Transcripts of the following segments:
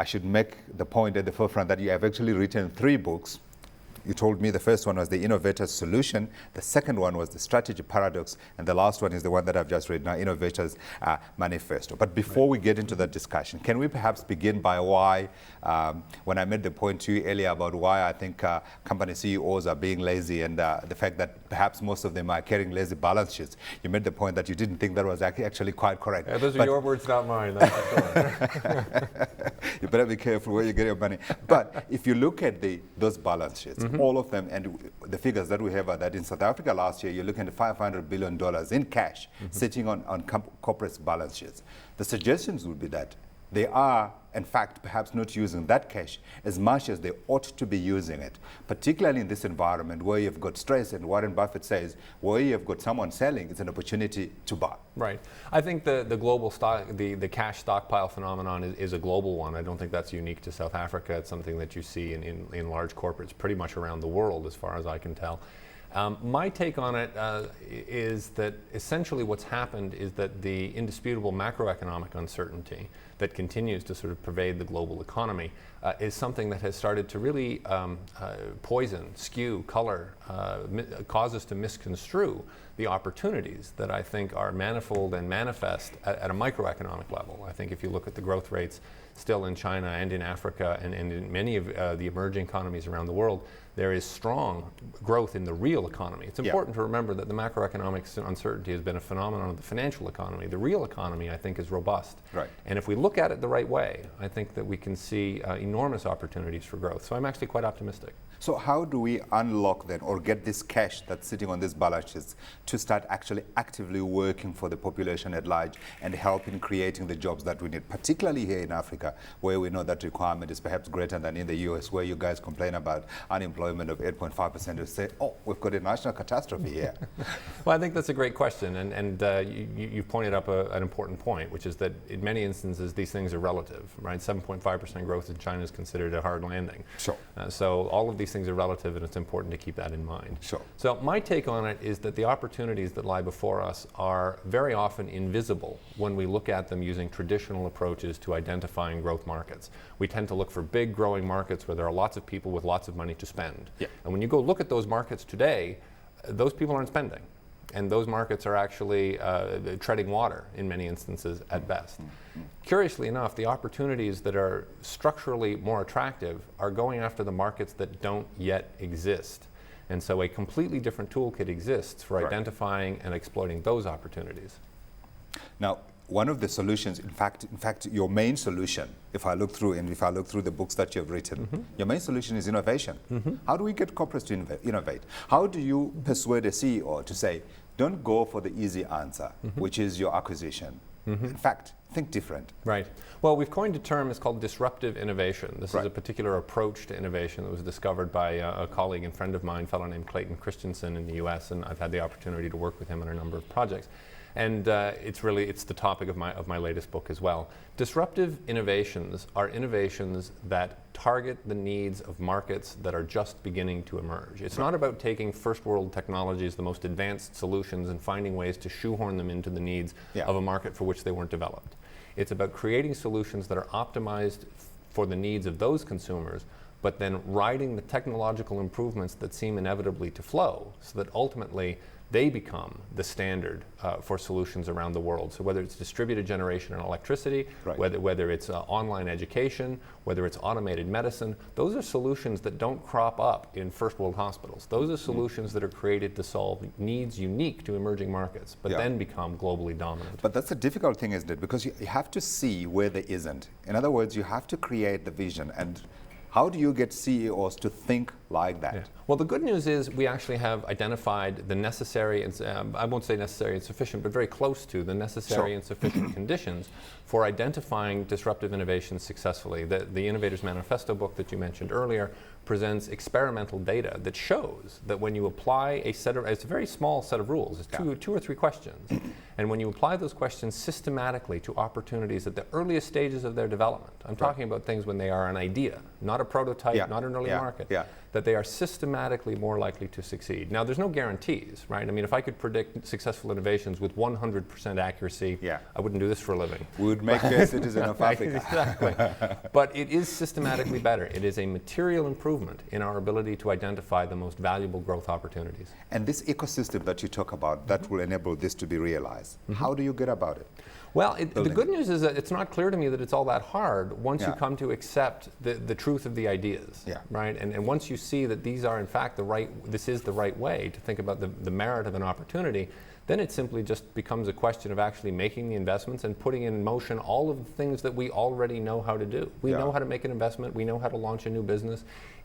I should make the point at the forefront that you have actually written 3 books. You told me the first one was the Innovators Solution, the second one was the Strategy Paradox, and the last one is the one that I've just read now, Innovators Manifesto. But before we get into that discussion, can we perhaps begin by why, when I made the point to you earlier about why I think company CEOs are being lazy and the fact that perhaps most of them are carrying lazy balance sheets, you made the point that you didn't think that was actually quite correct. Yeah, those are your words, not mine. That's for sure. You better be careful where you get your money. But if you look at those balance sheets, all of them, and the figures that we have are that in South Africa last year, you're looking at $500 billion in cash sitting on corporate balance sheets. The suggestions would be that they are, in fact, perhaps not using that cash as much as they ought to be using it, particularly in this environment where you've got stress, and Warren Buffett says, where you've got someone selling, it's an opportunity to buy. Right. I think the global the cash stockpile phenomenon is a global one. I don't think that's unique to South Africa. It's something that you see in large corporates pretty much around the world, as far as I can tell. My take on it is that essentially what's happened is that the indisputable macroeconomic uncertainty that continues to sort of pervade the global economy is something that has started to really poison, skew, color, cause us to misconstrue the opportunities that I think are manifold and manifest at a microeconomic level. I think if you look at the growth rates still in China and in Africa and in many of the emerging economies around the world, there is strong growth in the real economy. It's important to remember that the macroeconomic uncertainty has been a phenomenon of the financial economy. The real economy, I think, is robust. Right. And if we look at it the right way, I think that we can see enormous opportunities for growth. So I'm actually quite optimistic. So how do we unlock then, or get this cash that's sitting on these balance sheets to start actually actively working for the population at large and help in creating the jobs that we need, particularly here in Africa, where we know that requirement is perhaps greater than in the US, where you guys complain about unemployment of 8.5%, to say, oh, we've got a national catastrophe here. Well, I think that's a great question, and you pointed up an important point, which is that in many instances these things are relative, right? 7.5% growth in China is considered a hard landing. Sure. So all of these things are relative, and it's important to keep that in mind. Sure. So my take on it is that the opportunities that lie before us are very often invisible when we look at them using traditional approaches to identifying growth markets. We tend to look for big growing markets where there are lots of people with lots of money to spend. Yeah. And when you go look at those markets today, those people aren't spending. And those markets are actually treading water in many instances at best. Curiously enough, the opportunities that are structurally more attractive are going after the markets that don't yet exist. And so a completely different toolkit exists for identifying and exploiting those opportunities. Now, one of the solutions, in fact, your main solution, if I look through the books that you've written, your main solution is innovation. How do we get corporates to innovate? How do you persuade a CEO to say, don't go for the easy answer, which is your acquisition? In fact, think different. Right. Well, we've coined a term, it's called disruptive innovation. This is a particular approach to innovation that was discovered by a colleague and friend of mine, a fellow named Clayton Christensen in the US, and I've had the opportunity to work with him on a number of projects. And it's the topic of my latest book as well. Disruptive innovations are innovations that target the needs of markets that are just beginning to emerge. It's not about taking first world technologies, the most advanced solutions, and finding ways to shoehorn them into the needs of a market for which they weren't developed. It's about creating solutions that are optimized for the needs of those consumers, but then riding the technological improvements that seem inevitably to flow, so that ultimately they become the standard for solutions around the world. So whether it's distributed generation and electricity, whether it's online education, whether it's automated medicine, those are solutions that don't crop up in first world hospitals. Those are solutions that are created to solve needs unique to emerging markets, but then become globally dominant. But that's a difficult thing, isn't it? Because you have to see where there isn't. In other words, you have to create the vision. And how do you get CEOs to think like that? Yeah. Well, the good news is we actually have identified the necessary, and I won't say necessary and sufficient, but very close to the necessary and sufficient conditions for identifying disruptive innovations successfully. The Innovators Manifesto book that you mentioned earlier presents experimental data that shows that when you apply it's a very small set of rules, it's two or three questions, and when you apply those questions systematically to opportunities at the earliest stages of their development, I'm talking about things when they are an idea, not a prototype, not an early market, but they are systematically more likely to succeed. Now, there's no guarantees, right? I mean, if I could predict successful innovations with 100% accuracy, I wouldn't do this for a living. We would make a citizen of Africa. Exactly. But it is systematically better. It is a material improvement in our ability to identify the most valuable growth opportunities. And this ecosystem that you talk about, that will enable this to be realized. How do you get about it? Well, the good news is that it's not clear to me that it's all that hard once you come to accept the truth of the ideas, right? And once you see that these are in fact this is the right way to think about the merit of an opportunity, then it simply just becomes a question of actually making the investments and putting in motion all of the things that we already know how to do. We know how to make an investment, we know how to launch a new business,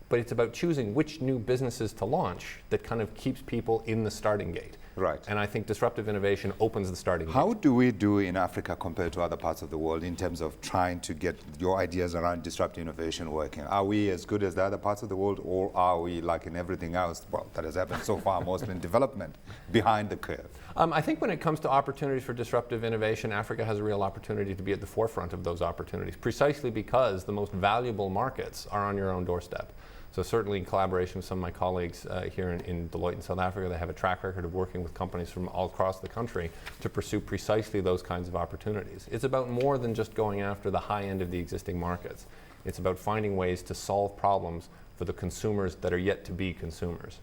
but it's about choosing which new businesses to launch that kind of keeps people in the starting gate. Right. And I think disruptive innovation opens the starting gate. How do we do in Africa compared to other parts of the world in terms of trying to get your ideas around disruptive innovation working? Are we as good as the other parts of the world, or are we, like in everything else, well, that has happened so far, mostly in development, behind the curve? I think when it comes to opportunities for disruptive innovation, Africa has a real opportunity to be at the forefront of those opportunities, precisely because the most valuable markets are on your own doorstep. So certainly in collaboration with some of my colleagues here in Deloitte in South Africa, they have a track record of working with companies from all across the country to pursue precisely those kinds of opportunities. It's about more than just going after the high end of the existing markets. It's about finding ways to solve problems for the consumers that are yet to be consumers.